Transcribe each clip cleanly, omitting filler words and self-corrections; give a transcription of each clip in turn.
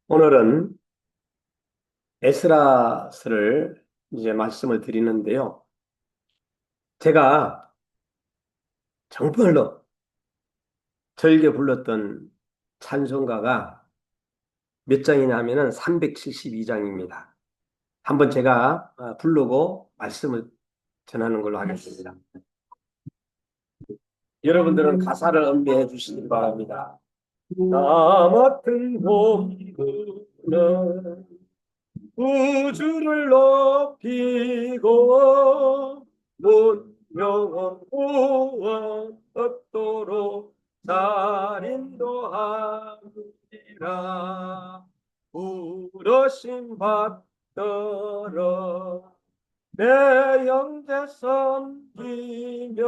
오늘은 에스라서를 이제 말씀을 드리는데요. 제가 정말로 즐겨 불렀던 찬송가가 몇 장이냐면은 372장입니다. 한번 제가 부르고 말씀을 전하는 걸로 하겠습니다. 여러분들은 가사를 음미해 주시기 바랍니다. 나 맡은 봄은 우주를 높이고 문명은 무엇도록 잘 인도하리라. 부르심 받들어 내 영제 섬기며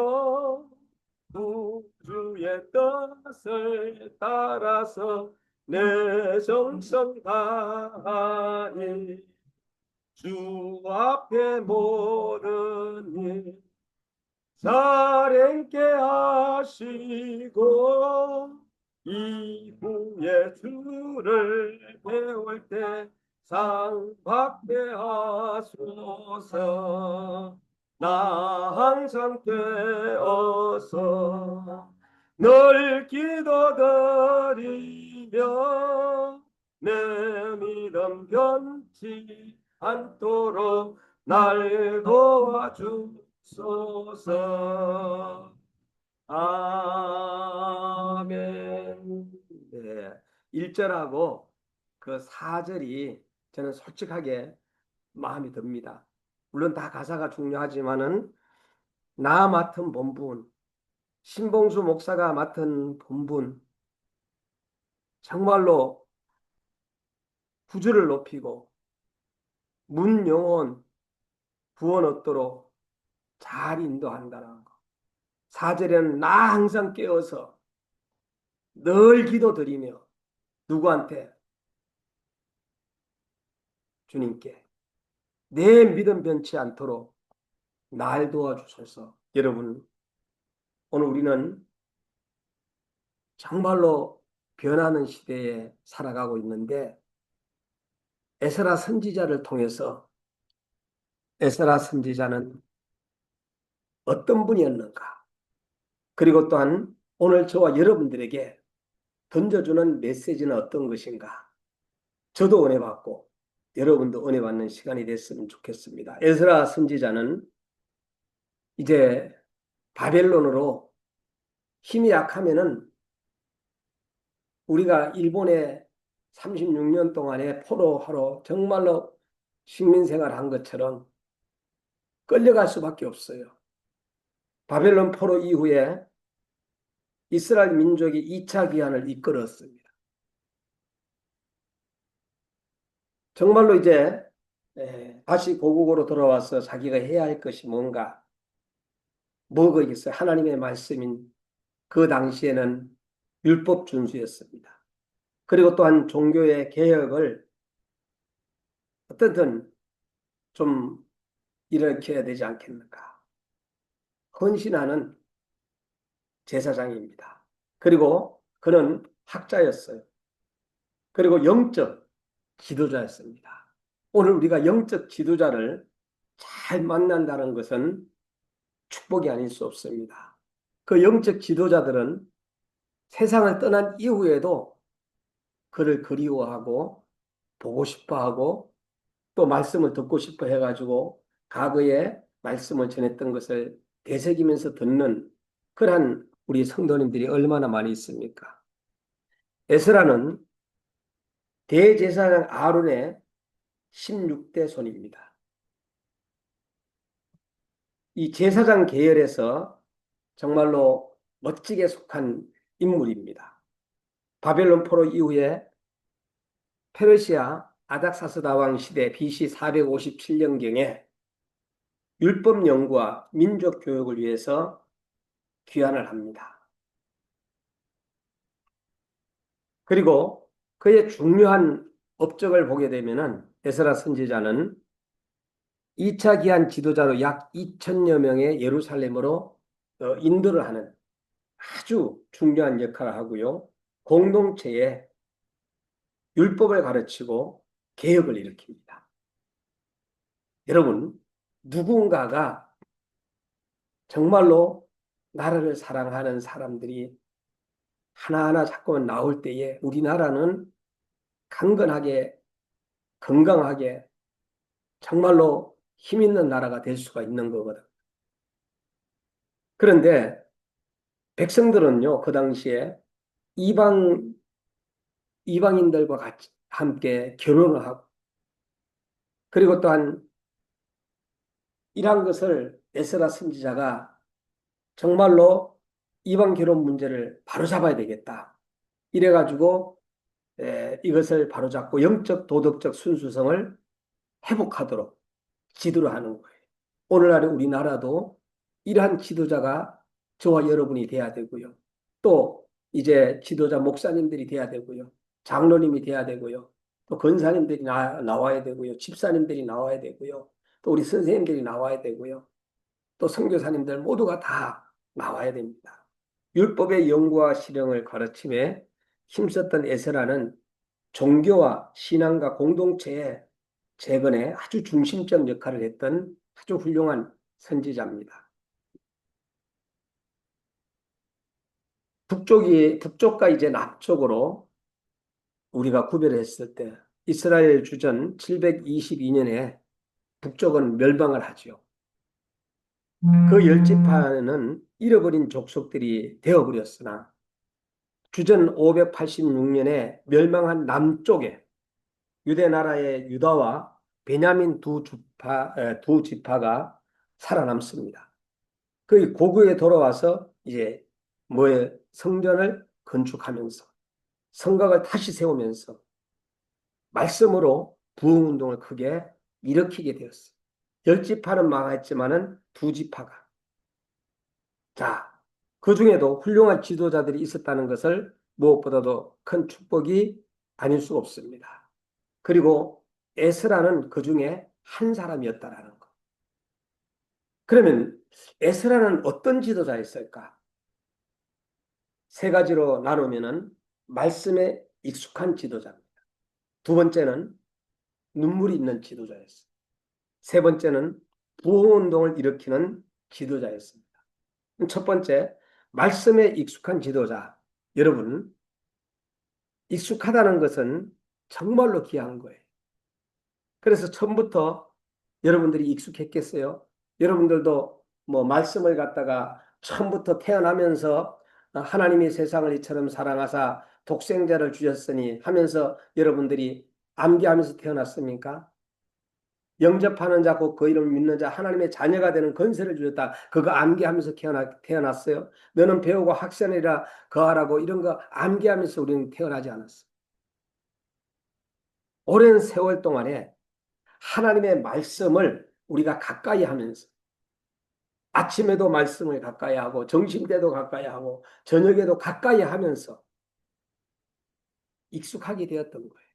우주의 뜻을 따라서 내 정성 다하니 주 앞에 모르니 살인케 하시고 이후에 주를 배울 때 상 받게 하소서. 나 항상 깨어서 늘 기도드리며 내 믿음 변치 않도록 날 도와주소서. 아멘. 네. 1절하고 그 4절이 저는 솔직하게 마음이 듭니다. 물론 다 가사가 중요하지만은 나 맡은 본분, 신봉수 목사가 맡은 본분, 정말로 구주를 높이고 문 영혼 구원 얻도록 잘 인도한다는 거. 4절에는 나 항상 깨어서 늘 기도드리며 누구한테? 주님께 내 믿음 변치 않도록 날 도와주소서. 여러분, 오늘 우리는 정말로 변하는 시대에 살아가고 있는데 에스라 선지자를 통해서 에스라 선지자는 어떤 분이었는가? 그리고 또한 오늘 저와 여러분들에게 던져주는 메시지는 어떤 것인가? 저도 은혜 받고 여러분도 은혜 받는 시간이 됐으면 좋겠습니다. 에스라 선지자는 이제 바벨론으로 힘이 약하면은 우리가 일본에 36년 동안에 포로하러 정말로 식민생활 한 것처럼 끌려갈 수밖에 없어요. 바벨론 포로 이후에 이스라엘 민족이 2차 기한을 이끌었습니다. 정말로 이제 다시 고국으로 돌아와서 자기가 해야 할 것이 뭔가 뭐가 있어요. 하나님의 말씀인 그 당시에는 율법 준수였습니다. 그리고 또한 종교의 개혁을 어떻든 좀 일으켜야 되지 않겠는가. 헌신하는 제사장입니다. 그리고 그는 학자였어요. 그리고 영적 지도자였습니다. 오늘 우리가 영적 지도자를 잘 만난다는 것은 축복이 아닐 수 없습니다. 그 영적 지도자들은 세상을 떠난 이후에도 그를 그리워하고 보고 싶어하고 또 말씀을 듣고 싶어 해가지고 과거에 말씀을 전했던 것을 되새기면서 듣는 그러한 우리 성도님들이 얼마나 많이 있습니까? 에스라는 대제사장 아론의 16대 손입니다. 이 제사장 계열에서 정말로 멋지게 속한 인물입니다. 바벨론 포로 이후에 페르시아 아닥사스다 왕 시대 BC 457년경에 율법 연구와 민족 교육을 위해서 귀환을 합니다. 그리고 그의 중요한 업적을 보게 되면은 에스라 선지자는 2차 기한 지도자로 약 2천여 명의 예루살렘으로 인도를 하는 아주 중요한 역할을 하고요. 공동체에 율법을 가르치고 개혁을 일으킵니다. 여러분, 누군가가 정말로 나라를 사랑하는 사람들이 하나하나 자꾸만 나올 때에 우리나라는 강건하게, 건강하게, 정말로 힘 있는 나라가 될 수가 있는 거거든. 그런데 백성들은요, 그 당시에 이방, 이방인들과 같이 함께 결혼을 하고, 그리고 또한 이러한 것을 에스라 선지자가 정말로 이방 결혼 문제를 바로잡아야 되겠다. 이래가지고 이것을 바로잡고 영적 도덕적 순수성을 회복하도록 지도를 하는 거예요. 오늘날의 우리나라도 이러한 지도자가 저와 여러분이 돼야 되고요. 또 이제 지도자 목사님들이 돼야 되고요. 장로님이 돼야 되고요. 또 권사님들이 나와야 되고요. 집사님들이 나와야 되고요. 또 우리 선생님들이 나와야 되고요. 또 선교사님들 모두가 다 나와야 됩니다. 율법의 연구와 실행을 가르침에 힘썼던 에스라는 종교와 신앙과 공동체의 재건에 아주 중심적 역할을 했던 아주 훌륭한 선지자입니다. 북쪽과 이제 남쪽으로 우리가 구별했을 때 이스라엘 주전 722년에 북쪽은 멸망을 하죠. 그 열 지파는 잃어버린 족속들이 되어버렸으나 주전 586년에 멸망한 남쪽에 유대 나라의 유다와 베냐민 두 지파가 살아남습니다. 그 고국에 돌아와서 이제 뭐에 성전을 건축하면서 성곽을 다시 세우면서 말씀으로 부흥운동을 크게 일으키게 되었어요. 열 지파는 망했지만은 두 지파가 자, 그 중에도 훌륭한 지도자들이 있었다는 것을 무엇보다도 큰 축복이 아닐 수가 없습니다. 그리고 에스라는 그 중에 한 사람이었다라는 것. 그러면 에스라는 어떤 지도자였을까? 세 가지로 나누면은 말씀에 익숙한 지도자입니다. 두 번째는 눈물이 있는 지도자였습니다. 세 번째는 부흥운동을 일으키는 지도자였습니다. 첫 번째, 말씀에 익숙한 지도자. 여러분, 익숙하다는 것은 정말로 귀한 거예요. 그래서 처음부터 여러분들이 익숙했겠어요? 여러분들도 뭐 말씀을 갖다가 처음부터 태어나면서 하나님이 세상을 이처럼 사랑하사 독생자를 주셨으니 하면서 여러분들이 암기하면서 태어났습니까? 영접하는 자, 곧 그 이름을 믿는 자, 하나님의 자녀가 되는 권세를 주셨다. 그거 암기하면서 태어났어요. 너는 배우고 학생이라 거하라고 이런 거 암기하면서 우리는 태어나지 않았어. 오랜 세월 동안에 하나님의 말씀을 우리가 가까이 하면서 아침에도 말씀을 가까이 하고 점심 때도 가까이 하고 저녁에도 가까이 하면서 익숙하게 되었던 거예요.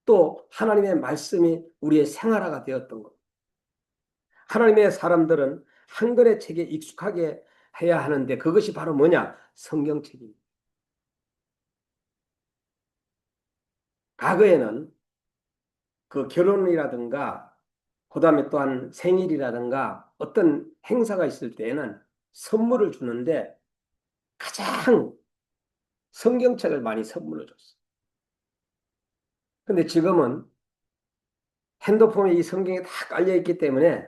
또 하나님의 말씀이 우리의 생활화가 되었던 거예요. 하나님의 사람들은 한 권의 책에 익숙하게 해야 하는데 그것이 바로 뭐냐? 성경책입니다. 과거에는 그 결혼이라든가 그다음에 또한 생일이라든가 어떤 행사가 있을 때에는 선물을 주는데 가장 성경책을 많이 선물로 줬어요. 근데 지금은 핸드폰에 이 성경이 다 깔려 있기 때문에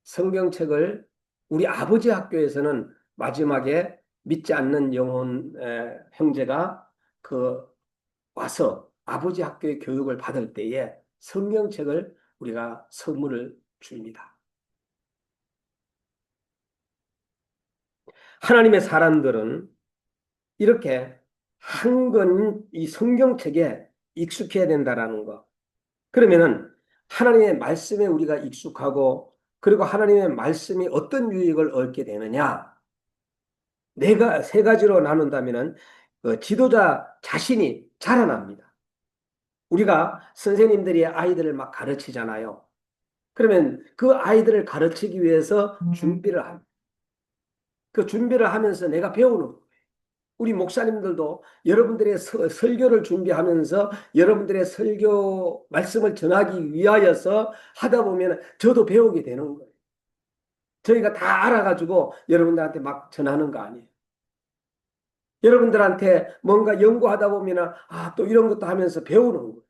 성경책을 우리 아버지 학교에서는 마지막에 믿지 않는 영혼 형제가 그 와서 아버지 학교의 교육을 받을 때에 성경책을 우리가 선물을 줍니다. 하나님의 사람들은 이렇게 한 권 이 성경책에 익숙해야 된다라는 거. 그러면은 하나님의 말씀에 우리가 익숙하고 그리고 하나님의 말씀이 어떤 유익을 얻게 되느냐? 내가 세 가지로 나눈다면은 지도자 자신이 자라납니다. 우리가 선생님들이 아이들을 막 가르치잖아요. 그러면 그 아이들을 가르치기 위해서 준비를 합니다. 그 준비를 하면서 내가 배우는 거예요. 우리 목사님들도 여러분들의 설교를 준비하면서 여러분들의 설교 말씀을 전하기 위하여서 하다 보면 저도 배우게 되는 거예요. 저희가 다 알아가지고 여러분들한테 막 전하는 거 아니에요. 여러분들한테 뭔가 연구하다 보면 또 이런 것도 하면서 배우는 거예요.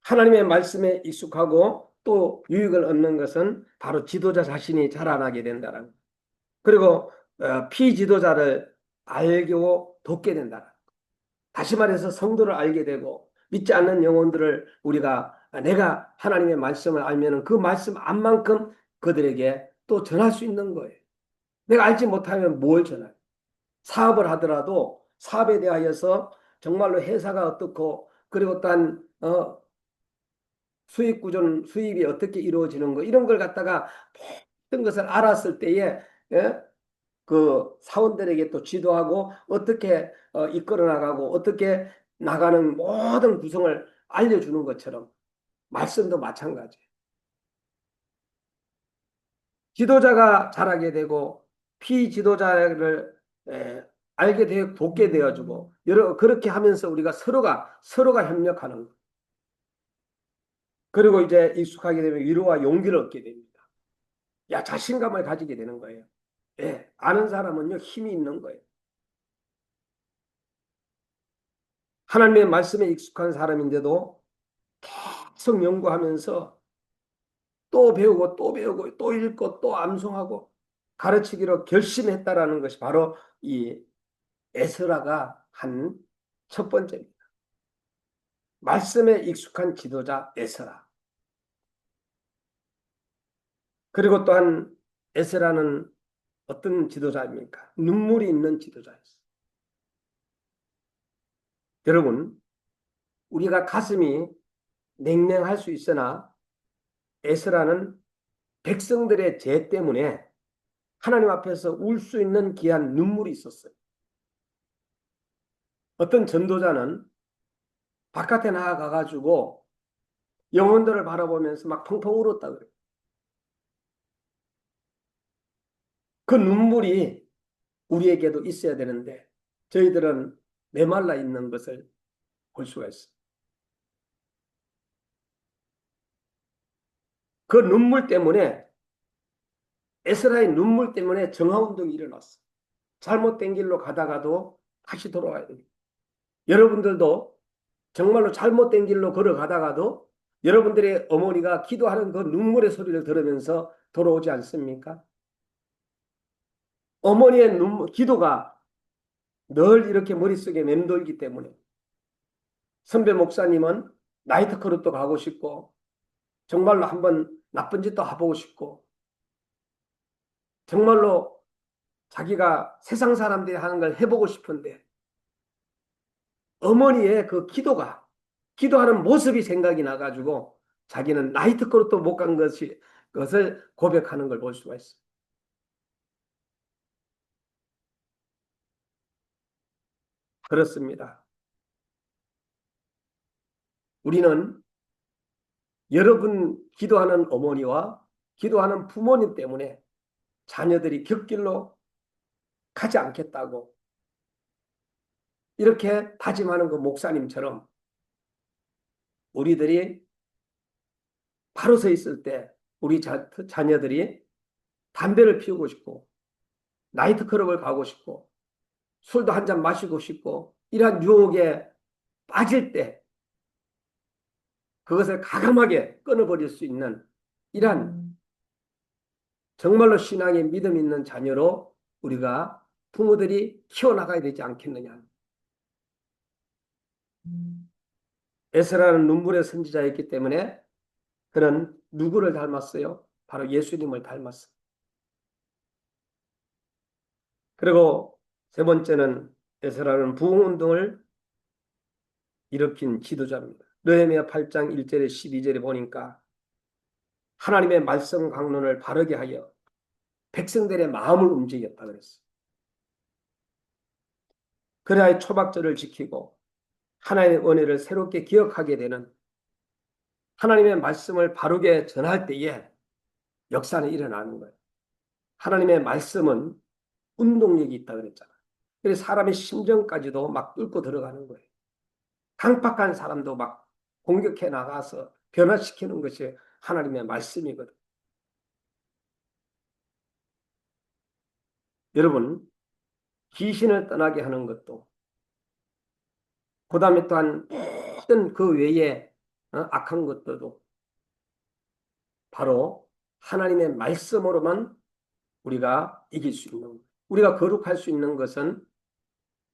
하나님의 말씀에 익숙하고 또 유익을 얻는 것은 바로 지도자 자신이 자라나게 된다는 거예요. 그리고 피지도자를 알고 돕게 된다는 거예요. 다시 말해서 성도를 알게 되고 믿지 않는 영혼들을 우리가 내가 하나님의 말씀을 알면은 그 말씀 안만큼 그들에게 또 전할 수 있는 거예요. 내가 알지 못하면 뭘 전할? 사업을 하더라도 사업에 대하여서 정말로 회사가 어떻고 그리고 또한 수익 구조는 수입이 어떻게 이루어지는 거 이런 걸 갖다가 모든 것을 알았을 때에 예? 그 사원들에게 또 지도하고 어떻게 이끌어 나가고 어떻게 나가는 모든 구성을 알려주는 것처럼 말씀도 마찬가지예요. 지도자가 잘하게 되고 피지도자를 알게 되어 돕게 되어주고 그렇게 하면서 우리가 서로가 협력하는 거. 그리고 이제 익숙하게 되면 위로와 용기를 얻게 됩니다. 야, 자신감을 가지게 되는 거예요. 예, 아는 사람은요 힘이 있는 거예요. 하나님의 말씀에 익숙한 사람인데도 계속 연구하면서 또 배우고 또 배우고 또 읽고 또 암송하고 가르치기로 결심했다라는 것이 바로 이 에스라가 한 첫 번째입니다. 말씀에 익숙한 지도자 에스라. 그리고 또한 에스라는 어떤 지도자입니까? 눈물이 있는 지도자였어요. 여러분, 우리가 가슴이 냉랭할 수 있으나 에스라는 백성들의 죄 때문에 하나님 앞에서 울 수 있는 귀한 눈물이 있었어요. 어떤 전도자는 바깥에 나가가지고 영혼들을 바라보면서 막 펑펑 울었다 그래요. 그 눈물이 우리에게도 있어야 되는데 저희들은 메말라 있는 것을 볼 수가 있어요. 그 눈물 때문에 에스라의 눈물 때문에 정화운동이 일어났어요. 잘못된 길로 가다가도 다시 돌아와야 됩니다. 여러분들도 정말로 잘못된 길로 걸어가다가도 여러분들의 어머니가 기도하는 그 눈물의 소리를 들으면서 돌아오지 않습니까? 어머니의 기도가 늘 이렇게 머릿속에 맴돌기 때문에 선배 목사님은 나이트클럽도 가고 싶고 정말로 한번 나쁜 짓도 해보고 싶고 정말로 자기가 세상 사람들이 하는 걸 해보고 싶은데 어머니의 그 기도하는 모습이 생각이 나가지고 자기는 나이트클럽도 못 간 것을 고백하는 걸 볼 수가 있어요. 그렇습니다. 우리는 여러분 기도하는 어머니와 기도하는 부모님 때문에 자녀들이 곁길로 가지 않겠다고 이렇게 다짐하는 그 목사님처럼 우리들이 바로 서 있을 때 우리 자녀들이 담배를 피우고 싶고 나이트클럽을 가고 싶고 술도 한 잔 마시고 싶고 이러한 유혹에 빠질 때 그것을 가감하게 끊어버릴 수 있는 이러한 정말로 신앙에 믿음 있는 자녀로 우리가 부모들이 키워나가야 되지 않겠느냐. 에스라는 눈물의 선지자였기 때문에 그는 누구를 닮았어요? 바로 예수님을 닮았어요. 그리고 세 번째는 에스라는 부흥운동을 일으킨 지도자입니다. 느헤미야 8장 1절에 12절에 보니까 하나님의 말씀 강론을 바르게 하여 백성들의 마음을 움직였다 그랬어요. 그래야 초박절을 지키고 하나님의 은혜를 새롭게 기억하게 되는 하나님의 말씀을 바르게 전할 때에 역사는 일어나는 거예요. 하나님의 말씀은 운동력이 있다 그랬잖아. 그래서 사람의 심정까지도 막 뚫고 들어가는 거예요. 강팍한 사람도 막 공격해 나가서 변화시키는 것이 하나님의 말씀이거든. 여러분, 귀신을 떠나게 하는 것도, 그 다음에 또한 모든 그 외에 악한 것들도 바로 하나님의 말씀으로만 우리가 이길 수 있는 거예요. 우리가 거룩할 수 있는 것은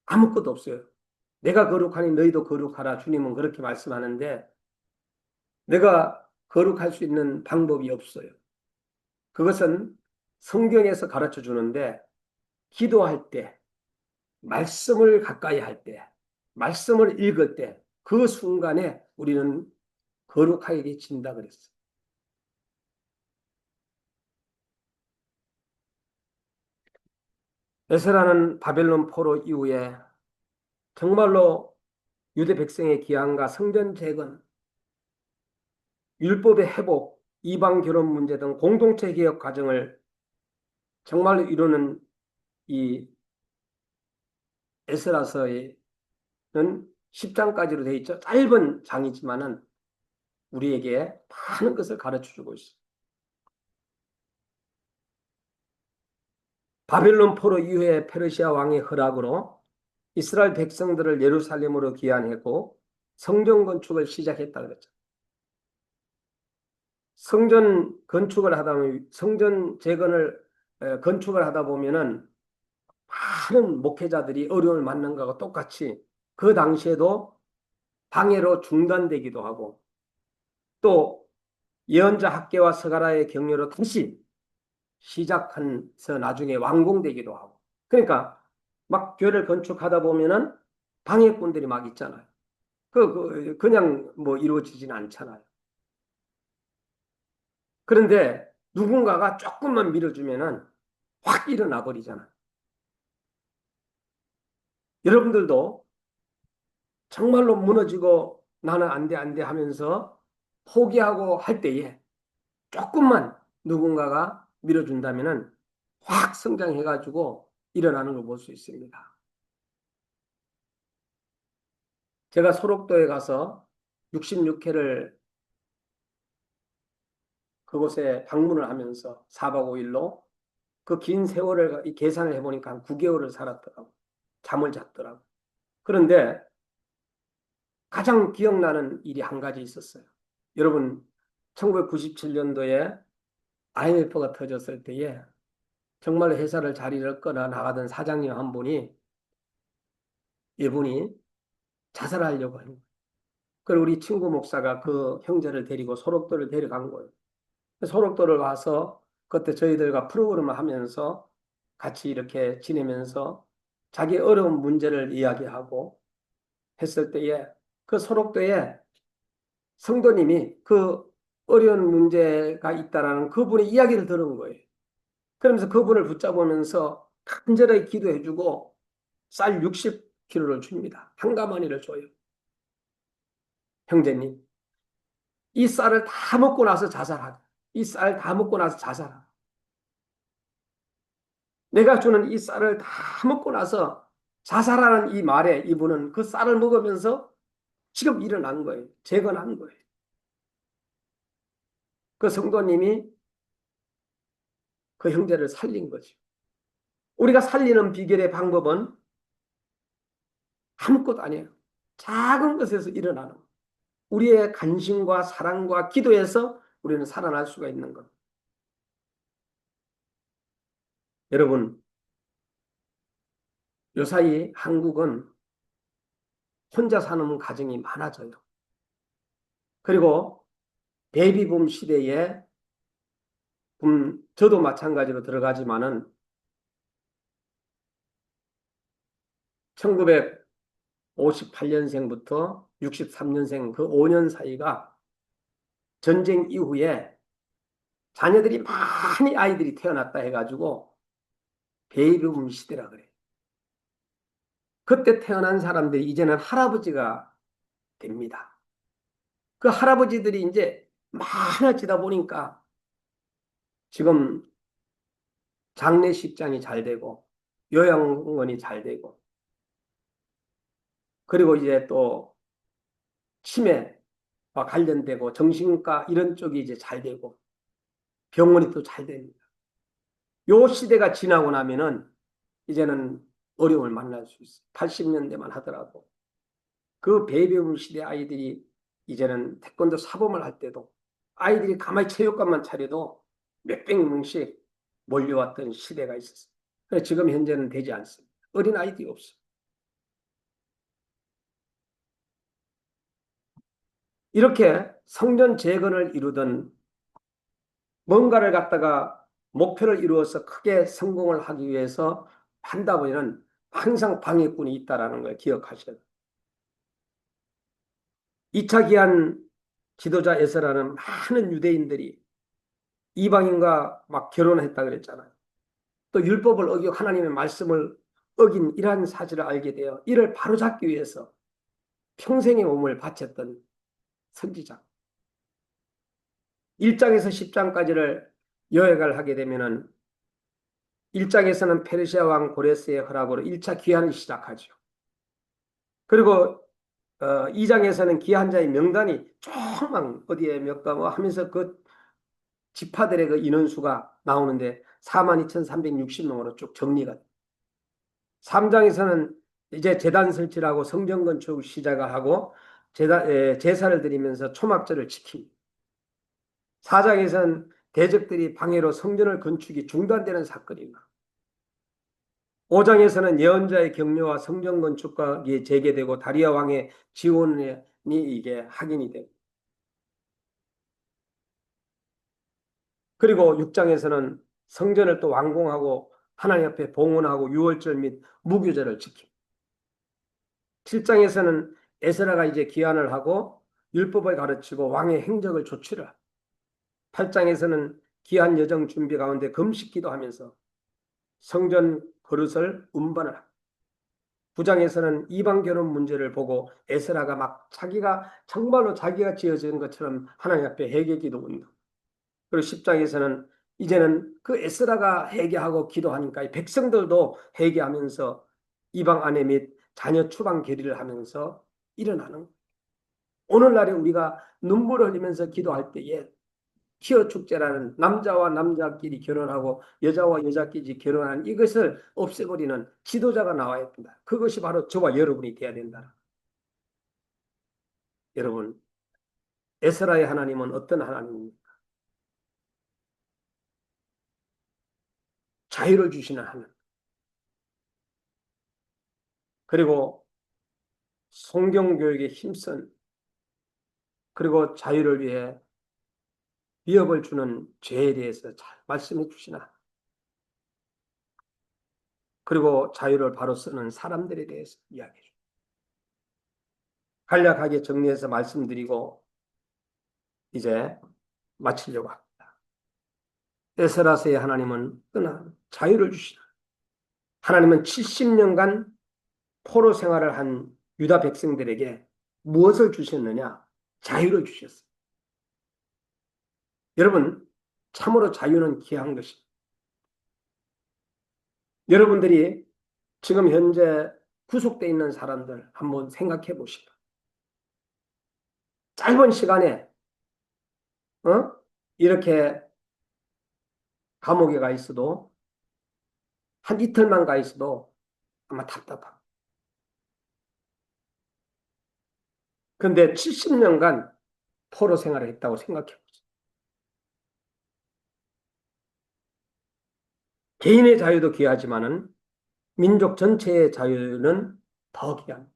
아무것도 없어요. 내가 거룩하니 너희도 거룩하라. 주님은 그렇게 말씀하는데 내가 거룩할 수 있는 방법이 없어요. 그것은 성경에서 가르쳐 주는데 기도할 때, 말씀을 가까이 할 때, 말씀을 읽을 때, 그 순간에 우리는 거룩하게 진다 그랬어. 에스라는 바벨론 포로 이후에 정말로 유대 백성의 기한과 성전 재건, 율법의 회복, 이방 결혼 문제 등 공동체 개혁 과정을 정말로 이루는 이 에스라서에는 10장까지로 되어 있죠. 짧은 장이지만은 우리에게 많은 것을 가르쳐 주고 있어요. 바벨론 포로 이후에 페르시아 왕의 허락으로 이스라엘 백성들을 예루살렘으로 귀환했고 성전 건축을 시작했다 그랬죠. 성전 건축을 하다 보면 성전 재건을 건축을 하다 보면은 많은 목회자들이 어려움을 만난 것과 똑같이 그 당시에도 방해로 중단되기도 하고 또 예언자 학계와 서가라의 격려로 다시 시작해서 나중에 완공되기도 하고 그러니까 막 교회를 건축하다 보면은 방해꾼들이 막 있잖아요. 그냥 뭐 이루어지진 않잖아요. 그런데 누군가가 조금만 밀어주면은 확 일어나 버리잖아요. 여러분들도 정말로 무너지고 나는 안 돼, 안 돼 하면서 포기하고 할 때에 조금만 누군가가 밀어준다면은 확 성장해가지고 일어나는 걸 볼 수 있습니다. 제가 소록도에 가서 66회를 그곳에 방문을 하면서 4박 5일로 그 긴 세월을 계산을 해보니까 한 9개월을 살았더라고. 잠을 잤더라고. 그런데 가장 기억나는 일이 한 가지 있었어요. 여러분, 1997년도에 IMF가 터졌을 때에 정말 회사를 잘 잃었거나 나가던 사장님 한 분이 이분이 자살하려고 하는 거예요. 그리고 우리 친구 목사가 그 형제를 데리고 소록도를 데려간 거예요. 소록도를 와서 그때 저희들과 프로그램을 하면서 같이 이렇게 지내면서 자기 어려운 문제를 이야기하고 했을 때에 그 소록도에 성도님이 그 어려운 문제가 있다라는 그분의 이야기를 들은 거예요. 그러면서 그분을 붙잡으면서 간절하게 기도해주고 쌀 60kg를 줍니다. 한 가마니를 줘요. 형제님, 이 쌀을 다 먹고 나서 자살하자. 이 쌀 다 먹고 나서 자살하자. 내가 주는 이 쌀을 다 먹고 나서 자살하는 이 말에 이분은 그 쌀을 먹으면서 지금 일어난 거예요. 재건한 거예요. 그 성도님이 그 형제를 살린 거죠. 우리가 살리는 비결의 방법은 아무것도 아니에요. 작은 것에서 일어나는 거예요. 우리의 관심과 사랑과 기도에서 우리는 살아날 수가 있는 것. 여러분, 요사이 한국은 혼자 사는 가정이 많아져요. 그리고 베이비붐 시대에 저도 마찬가지로 들어가지만은 1958년생부터 63년생 그 5년 사이가 전쟁 이후에 자녀들이 많이 아이들이 태어났다 해가지고 베이비붐 시대라 그래요. 그때 태어난 사람들이 이제는 할아버지가 됩니다. 그 할아버지들이 이제 많아지다 보니까 지금 장례식장이 잘 되고 요양원이 잘 되고 그리고 이제 또 치매와 관련되고 정신과 이런 쪽이 이제 잘 되고 병원이 또 잘 됩니다. 요 시대가 지나고 나면은 이제는 어려움을 만날 수 있어요. 80년대만 하더라도 그 베이비붐 시대 아이들이 이제는 태권도 사범을 할 때도 아이들이 가만히 체육관만 차려도 몇백 명씩 몰려왔던 시대가 있었어요. 그래서 지금 현재는 되지 않습니다. 어린 아이들이 없어요. 이렇게 성전 재건을 이루던 뭔가를 갖다가 목표를 이루어서 크게 성공을 하기 위해서 한다 보면 항상 방해꾼이 있다는 걸 기억하셔야 돼요. 2차 기한 지도자 에서라는 많은 유대인들이 이방인과 막 결혼했다 그랬잖아요. 또 율법을 어기고 하나님의 말씀을 어긴 이러한 사실을 알게 되어 이를 바로잡기 위해서 평생의 몸을 바쳤던 선지자. 1장에서 10장까지를 요약을 하게 되면은 1장에서는 페르시아 왕 고레스의 허락으로 1차 기한을 시작하죠. 그리고 2장에서는 기한자의 명단이 조금만 어디에 몇 가 뭐 하면서 그 지파들의 그 인원수가 나오는데 42,360명으로 쭉 정리가 돼요. 3장에서는 이제 제단 설치하고 성전 건축 시작을 하고 제사를 드리면서 초막절을 지킵니다. 4장에서는 대적들이 방해로 성전을 건축이 중단되는 사건입니다. 5장에서는 예언자의 격려와 성전 건축가 재개되고 다리아 왕의 지원이 이게 확인이 됩니다. 그리고 6장에서는 성전을 또 완공하고 하나님 앞에 봉헌하고 유월절 및 무교절을 지킵니다. 7장에서는 에스라가 이제 기한을 하고 율법을 가르치고 왕의 행적을 조치를 합니다. 8장에서는 기한 여정 준비 가운데 금식 기도하면서 성전 그릇을 운반을 합니다. 9장에서는 이방 결혼 문제를 보고 에스라가 막 자기가 정말로 자기가 지어진 것처럼 하나님 앞에 회개 기도 운동. 그리고 10장에서는 이제는 그 에스라가 회개하고 기도하니까 백성들도 회개하면서 이방 아내 및 자녀 추방 결의를 하면서 일어나는 거예요. 오늘날에 우리가 눈물을 흘리면서 기도할 때에 티어 축제라는 남자와 남자끼리 결혼하고 여자와 여자끼리 결혼하는 이것을 없애버리는 지도자가 나와야 된다. 그것이 바로 저와 여러분이 돼야 된다. 여러분, 에스라의 하나님은 어떤 하나님입니까? 자유를 주시는 하나님. 그리고 성경교육에 힘쓴 그리고 자유를 위해 위협을 주는 죄에 대해서 잘 말씀해 주시나. 그리고 자유를 바로 쓰는 사람들에 대해서 이야기해 줍니다. 간략하게 정리해서 말씀드리고 이제 마치려고 합니다. 에스라서의 하나님은 떠난 자유를 주시나. 하나님은 70년간 포로 생활을 한 유다 백성들에게 무엇을 주셨느냐? 자유를 주셨어요. 여러분, 참으로 자유는 귀한 것입니다. 여러분들이 지금 현재 구속되어 있는 사람들 한번 생각해 보시고 짧은 시간에 이렇게 감옥에 가 있어도 한 이틀만 가 있어도 아마 답답하고 근데 70년간 포로 생활을 했다고 생각해 보세요. 개인의 자유도 귀하지만은 민족 전체의 자유는 더 귀합니다.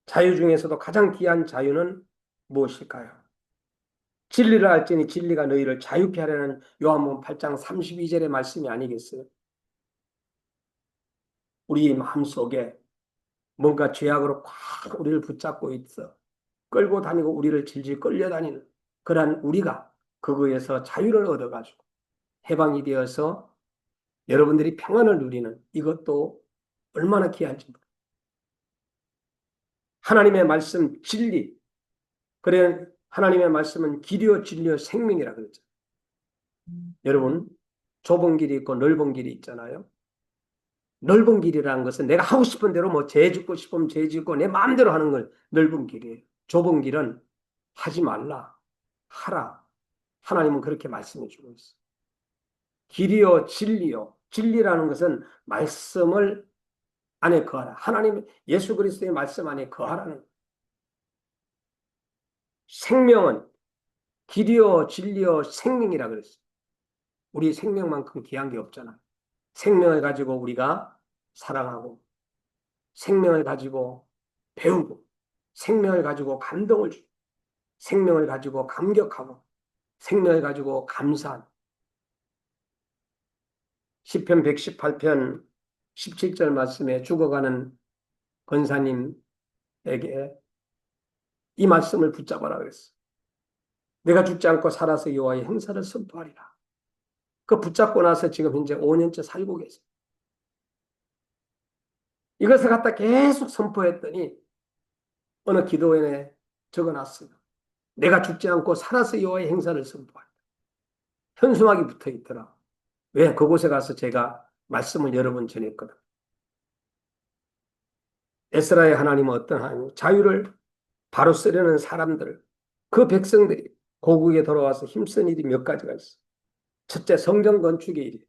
자유 중에서도 가장 귀한 자유는 무엇일까요? 진리를 알지니 진리가 너희를 자유케 하려는 요한복음 8장 32절의 말씀이 아니겠어요? 우리 마음속에 뭔가 죄악으로 꽉 우리를 붙잡고 있어 끌고 다니고 우리를 질질 끌려다니는 그러한 우리가 그거에서 자유를 얻어가지고 해방이 되어서 여러분들이 평안을 누리는 이것도 얼마나 귀한지 모릅니다. 하나님의 말씀 진리 그래 하나님의 말씀은 길이요 진리요 생명이라 그랬죠. 여러분 좁은 길이 있고 넓은 길이 있잖아요. 넓은 길이라는 것은 내가 하고 싶은 대로 뭐 죄 짓고 싶으면 죄 짓고 내 마음대로 하는 걸 넓은 길이에요. 좁은 길은 하지 말라. 하라. 하나님은 그렇게 말씀해 주고 있어요. 길이요 진리요. 진리라는 것은 말씀을 안에 거하라. 하나님 예수 그리스도의 말씀 안에 거하라는 생명은 길이요 진리요 생명이라 그랬어요. 우리 생명만큼 귀한 게 없잖아. 생명을 가지고 우리가 사랑하고 생명을 가지고 배우고 생명을 가지고 감동을 주고 생명을 가지고 감격하고 생명을 가지고 감사한 시편 118편 17절 말씀에 죽어가는 권사님에게 이 말씀을 붙잡아라 그랬어. 내가 죽지 않고 살아서 여호와의 행사를 선포하리라. 그 붙잡고 나서 지금 현재 5년째 살고 계세요. 이것을 갖다 계속 선포했더니 어느 기도원에 적어놨어요. 내가 죽지 않고 살아서 여호와의 행사를 선포한다. 현수막이 붙어 있더라. 왜? 그곳에 가서 제가 말씀을 여러 번 전했거든. 에스라의 하나님은 어떤 하나님? 자유를 바로 쓰려는 사람들, 그 백성들이 고국에 돌아와서 힘쓴 일이 몇 가지가 있어. 첫째, 성전 건축의 일이.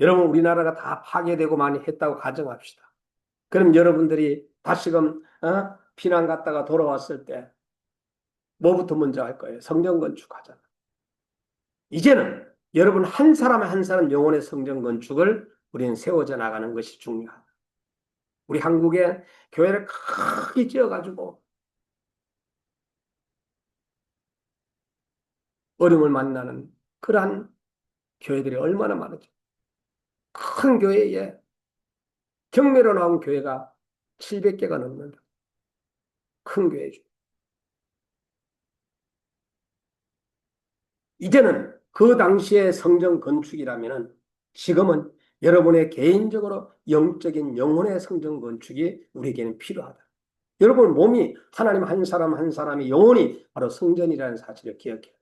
여러분, 우리나라가 다 파괴되고 많이 했다고 가정합시다. 그럼 여러분들이 다시금 피난 갔다가 돌아왔을 때 뭐부터 먼저 할 거예요? 성전 건축하잖아. 이제는 여러분 한 사람 한 사람 영혼의 성전 건축을 우리는 세워져 나가는 것이 중요하다. 우리 한국에 교회를 크게 지어가지고 어려움을 만나는 그러한 교회들이 얼마나 많은지. 큰 교회에 경매로 나온 교회가 700개가 넘는다. 큰 교회죠. 이제는 그 당시의 성전 건축이라면은 지금은 여러분의 개인적으로 영적인 영혼의 성전 건축이 우리에게는 필요하다. 여러분 몸이 하나님 한 사람 한 사람의 영혼이 바로 성전이라는 사실을 기억해요.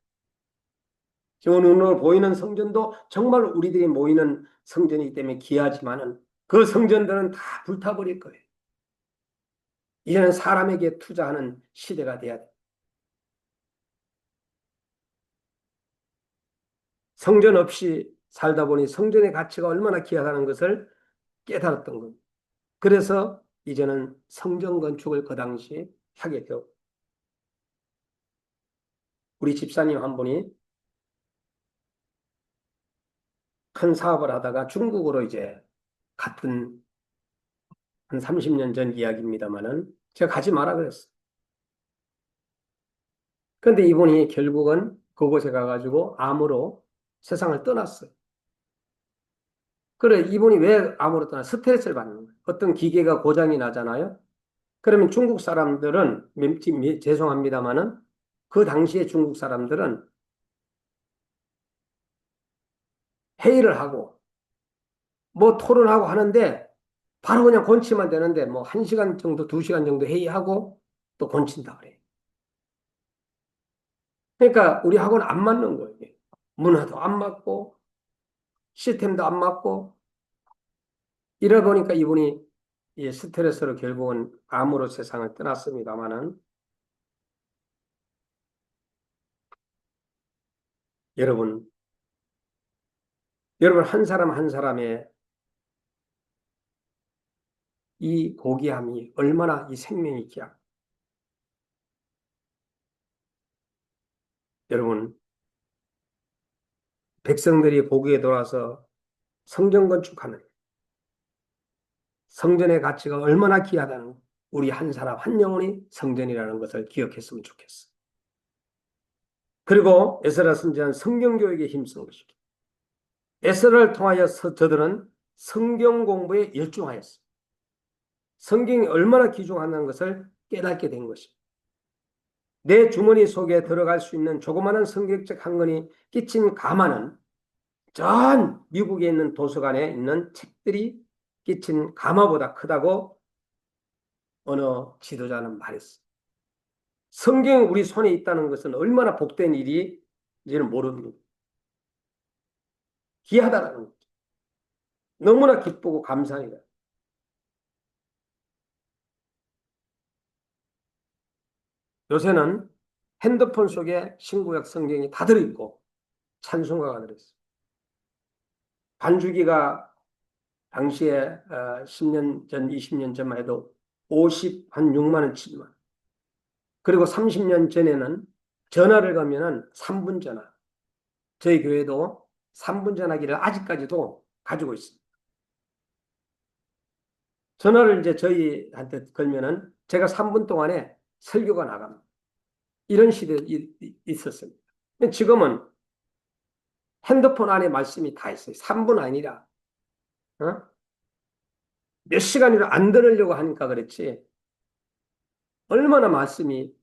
지금 눈으로 보이는 성전도 정말 우리들이 모이는 성전이기 때문에 귀하지만은 그 성전들은 다 불타버릴 거예요. 이제는 사람에게 투자하는 시대가 돼야 돼. 성전 없이 살다 보니 성전의 가치가 얼마나 귀하다는 것을 깨달았던 겁니다. 그래서 이제는 성전 건축을 그 당시 하게 되었고, 우리 집사님 한 분이 큰 사업을 하다가 중국으로 이제 갔던 한 30년 전 이야기입니다만은 제가 가지 마라 그랬어요. 그런데 이분이 결국은 그곳에 가가지고 암으로 세상을 떠났어요. 그래, 이분이 왜 암으로 떠나? 스트레스를 받는 거예요. 어떤 기계가 고장이 나잖아요. 그러면 중국 사람들은, 죄송합니다만은 그 당시에 중국 사람들은 회의를 하고 뭐 토론하고 하는데 바로 그냥 고치면 되는데 뭐 1시간 정도, 2시간 정도 회의하고 또 고친다 그래요. 그러니까 우리하고는 안 맞는 거예요. 문화도 안 맞고 시스템도 안 맞고 이러다 보니까 이분이 이 스트레스로 결국은 암으로 세상을 떠났습니다만은 여러분, 여러분 한 사람 한 사람의 이 고귀함이 얼마나 이 생명이 귀한. 여러분, 백성들이 고국에 돌아서 성전 건축하는 성전의 가치가 얼마나 귀하다는 우리 한 사람 한 영혼이 성전이라는 것을 기억했으면 좋겠어. 그리고 에스라 선지자는 성경교육에 힘쓴 것이죠. 에스라를 통하여서 저들은 성경 공부에 열중하였어요. 성경이 얼마나 귀중하다는 것을 깨닫게 된 것입니다. 내 주머니 속에 들어갈 수 있는 조그마한 성경책 한 권이 끼친 가마는 전 미국에 있는 도서관에 있는 책들이 끼친 가마보다 크다고 어느 지도자는 말했어요. 성경이 우리 손에 있다는 것은 얼마나 복된 일인지는 모릅니다. 귀하다라는 거죠. 너무나 기쁘고 감사해요. 요새는 핸드폰 속에 신구약 성경이 다 들어있고 찬송가가 들어있어요. 반주기가 당시에 10년 전, 20년 전만 해도 한 6만 원, 7만 원. 그리고 30년 전에는 전화를 가면은 3분 전화. 저희 교회도 3분 전화기를 아직까지도 가지고 있습니다. 전화를 이제 저희한테 걸면은 제가 3분 동안에 설교가 나갑니다. 이런 시대에 있었습니다. 지금은 핸드폰 안에 말씀이 다 있어요. 3분 아니라 어? 몇 시간이라도 안 들으려고 하니까 그렇지 얼마나 말씀이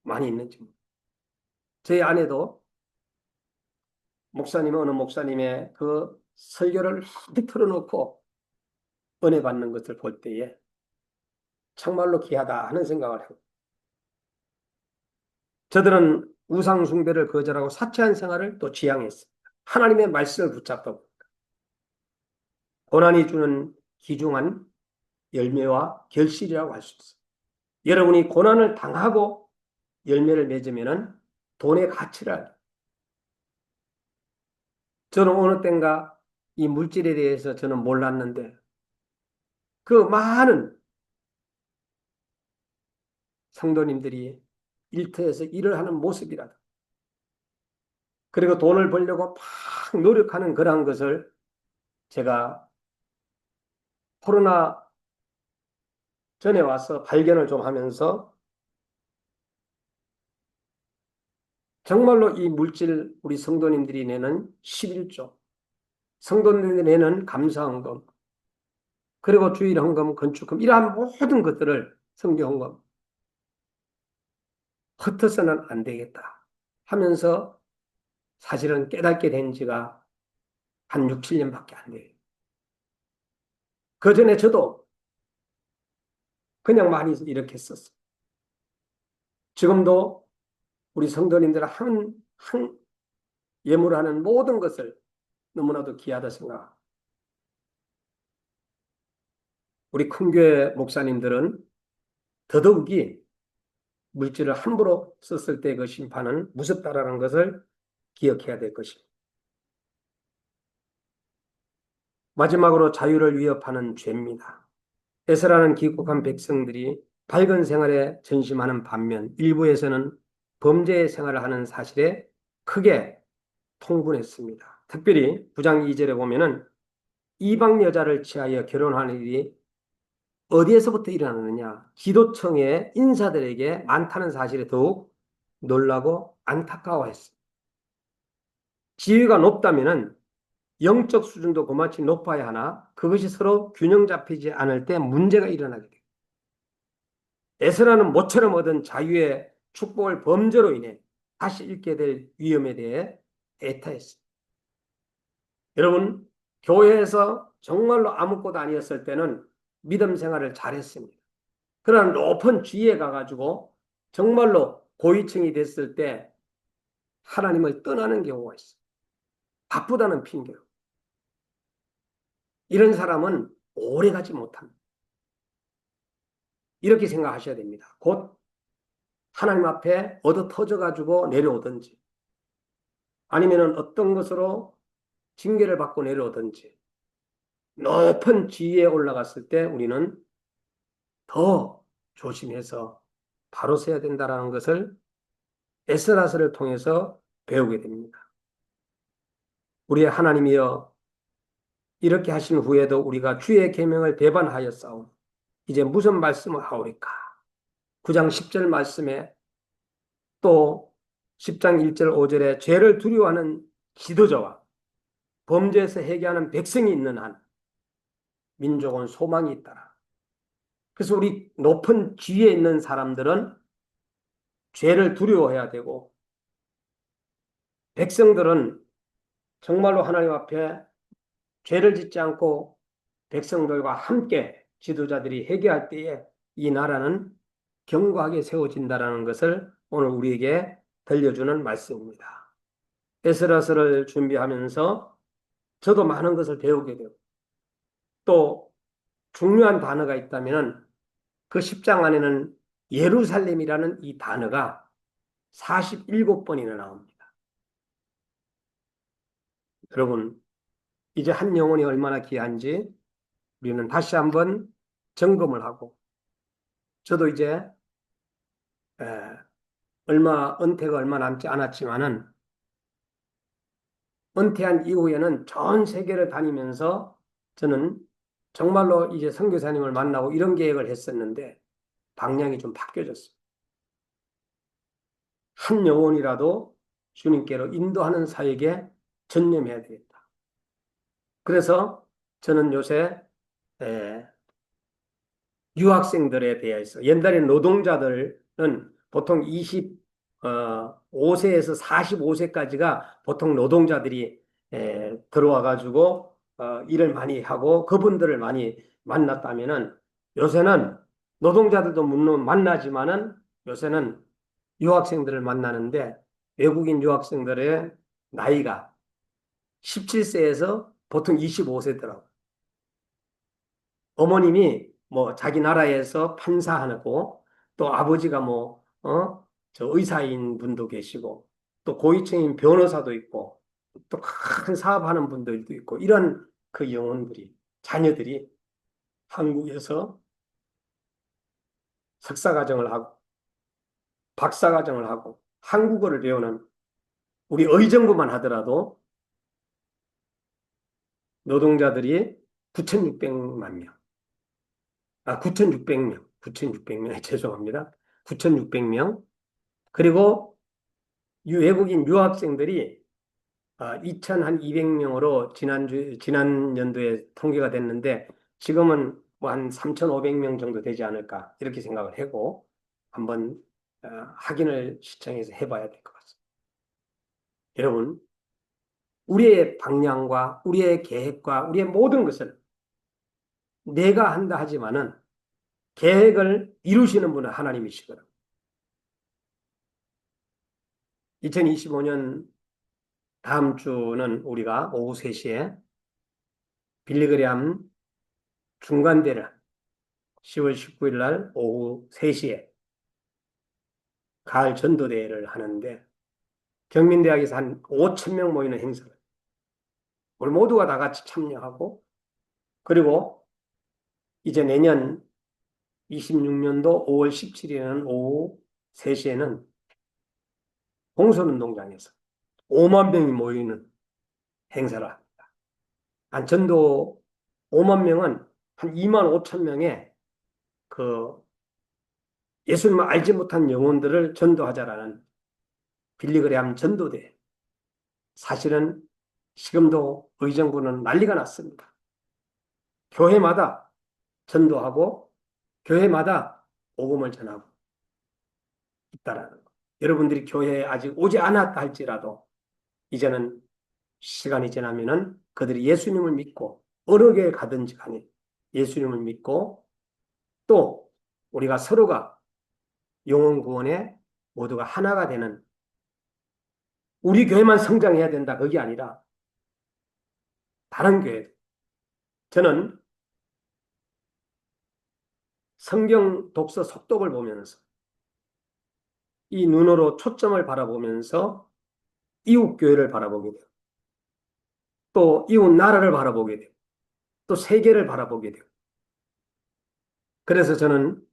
많이 있는지. 저희 아내도 어느 목사님의 그 설교를 한번 틀어놓고 은혜 받는 것을 볼 때에 정말로 귀하다 하는 생각을 해요. 저들은 우상 숭배를 거절하고 사치한 생활을 또 지향했습니다. 하나님의 말씀을 붙잡고 고난이 주는 귀중한 열매와 결실이라고 할 수 있어요. 여러분이 고난을 당하고 열매를 맺으면 돈의 가치를 알아요. 저는 어느 땐가 이 물질에 대해서 저는 몰랐는데 그 많은 성도님들이 일터에서 일을 하는 모습이라도 그리고 돈을 벌려고 막 노력하는 그러한 것을 제가 코로나 전에 와서 발견을 좀 하면서 정말로 이 물질 우리 성도님들이 내는 11조, 성도님들이 내는 감사헌금, 그리고 주일헌금, 건축금 이러한 모든 것들을 성교헌금 흩어서는 안 되겠다 하면서 사실은 깨닫게 된 지가 한 6, 7년밖에 안 돼요. 그 전에 저도 그냥 많이 이렇게 썼어요. 지금도 우리 성도님들 한 예물하는 모든 것을 너무나도 귀하다 생각합니다. 우리 큰교회 목사님들은 더더욱이 물질을 함부로 썼을 때 그 심판은 무섭다라는 것을 기억해야 될 것입니다. 마지막으로 자유를 위협하는 죄입니다. 에스라는 기국한 백성들이 밝은 생활에 전심하는 반면 일부에서는 범죄의 생활을 하는 사실에 크게 통분했습니다. 특별히 9장 2절에 보면은 이방 여자를 취하여 결혼하는 일이 어디에서부터 일어나느냐? 기도청의 인사들에게 많다는 사실에 더욱 놀라고 안타까워했습니다. 지위가 높다면은 영적 수준도 그만치 높아야 하나 그것이 서로 균형 잡히지 않을 때 문제가 일어나게 됩니다. 에스라는 모처럼 얻은 자유의 축복을 범죄로 인해 다시 잃게 될 위험에 대해 애타했습니다. 여러분, 교회에서 정말로 아무것도 아니었을 때는 믿음 생활을 잘했습니다. 그러나 높은 지위에 가가지고 정말로 고위층이 됐을 때 하나님을 떠나는 경우가 있어요. 바쁘다는 핑계로. 이런 사람은 오래 가지 못합니다. 이렇게 생각하셔야 됩니다. 곧 하나님 앞에 얻어 터져가지고 내려오든지 아니면 어떤 것으로 징계를 받고 내려오든지 높은 지위에 올라갔을 때 우리는 더 조심해서 바로 서야 된다는 것을 에스라서를 통해서 배우게 됩니다. 우리의 하나님이여 이렇게 하신 후에도 우리가 주의 계명을 배반하였사오니 이제 무슨 말씀을 하오리까? 9장 10절 말씀에 또 10장 1절 5절에 죄를 두려워하는 지도자와 범죄에서 회개하는 백성이 있는 한 민족은 소망이 있다라. 그래서 우리 높은 지위에 있는 사람들은 죄를 두려워해야 되고 백성들은 정말로 하나님 앞에 죄를 짓지 않고 백성들과 함께 지도자들이 회개할 때에 이 나라는 견고하게 세워진다는 것을 오늘 우리에게 들려주는 말씀입니다. 에스라서를 준비하면서 저도 많은 것을 배우게 되고 또 중요한 단어가 있다면은 그 10장 안에는 예루살렘이라는 이 단어가 47번이나 나옵니다. 여러분, 이제 한 영혼이 얼마나 귀한지 우리는 다시 한번 점검을 하고 저도 이제 에, 은퇴가 얼마 남지 않았지만은 은퇴한 이후에는 전 세계를 다니면서 저는 정말로 이제 선교사님을 만나고 이런 계획을 했었는데 방향이 좀 바뀌어졌어요. 한 영혼이라도 주님께로 인도하는 사역에 전념해야 되겠다. 그래서 저는 요새 에, 유학생들에 대해서 옛날에 노동자들은 보통 25세에서 45세까지가 보통 노동자들이 들어와 가지고 일을 많이 하고 그분들을 많이 만났다면은 요새는 노동자들도 물론 만나지만은 요새는 유학생들을 만나는데 외국인 유학생들의 나이가 17세에서 보통 25세더라고요. 어머님이 뭐 자기 나라에서 판사하고 또 아버지가 저 의사인 분도 계시고 또 고위층인 변호사도 있고 또 큰 사업하는 분들도 있고 이런 그 영혼들이 자녀들이 한국에서 석사과정을 하고 박사과정을 하고 한국어를 배우는 우리 의정부만 하더라도 노동자들이 9,600만 명, 9,600명, 9,600명, 죄송합니다. 9,600명. 그리고 외국인 유학생들이 2,200명으로 지난 연도에 통계가 됐는데 지금은 뭐 한 3,500명 정도 되지 않을까 이렇게 생각을 하고 한번 확인을 시청해서 해봐야 될 것 같습니다. 여러분, 우리의 방향과 우리의 계획과 우리의 모든 것을 내가 한다 하지만은 계획을 이루시는 분은 하나님이시거든요. 2025년 다음 주는 우리가 오후 3시에 빌리그리암 중간대를 10월 19일 날 오후 3시에 가을 전도대회를 하는데 경민대학에서 한 5천 명 모이는 행사를 우리 모두가 다 같이 참여하고 그리고 이제 내년 26년도 5월 17일에는 오후 3시에는 공설운동장에서 5만 명이 모이는 행사를 합니다. 한 전도 5만 명은 한 2만 5천 명의 그 예수님을 알지 못한 영혼들을 전도하자라는 빌리그레암 전도대. 사실은 지금도 의정부는 난리가 났습니다. 교회마다 전도하고 교회마다 복음을 전하고 있다라는 거. 여러분들이 교회에 아직 오지 않았다 할지라도 이제는 시간이 지나면은 그들이 예수님을 믿고 어느 교회 가든지 간에 예수님을 믿고 또 우리가 서로가 영혼 구원에 모두가 하나가 되는 우리 교회만 성장해야 된다. 그게 아니라 다른 교회. 저는 성경 독서 속독을 보면서 이 눈으로 초점을 바라보면서 이웃 교회를 바라보게 돼요. 또 이웃 나라를 바라보게 돼요. 또 세계를 바라보게 돼요. 그래서 저는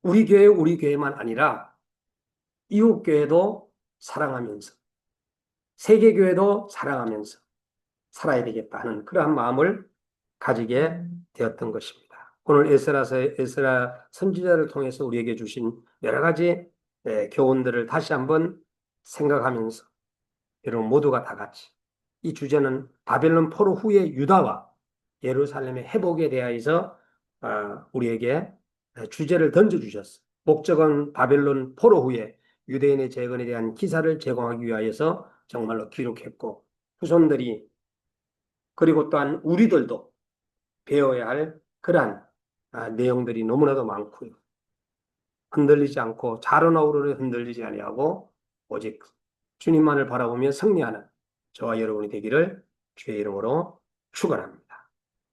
우리 교회만 아니라 이웃 교회도 사랑하면서 세계 교회도 사랑하면서 살아야 되겠다 하는 그러한 마음을 가지게 되었던 것입니다. 오늘 에스라 선지자를 통해서 우리에게 주신 여러 가지 교훈들을 다시 한번 생각하면서 여러분 모두가 다 같이 이 주제는 바벨론 포로 후의 유다와 예루살렘의 회복에 대하여서 우리에게 주제를 던져주셨어요. 목적은 바벨론 포로 후에 유대인의 재건에 대한 기사를 제공하기 위하여서 정말로 기록했고 후손들이 그리고 또한 우리들도 배워야 할 그러한 내용들이 너무나도 많고요. 흔들리지 않고 자로나 우러러 흔들리지 아니하고 오직 주님만을 바라보며 승리하는 저와 여러분이 되기를 주의 이름으로 축원합니다.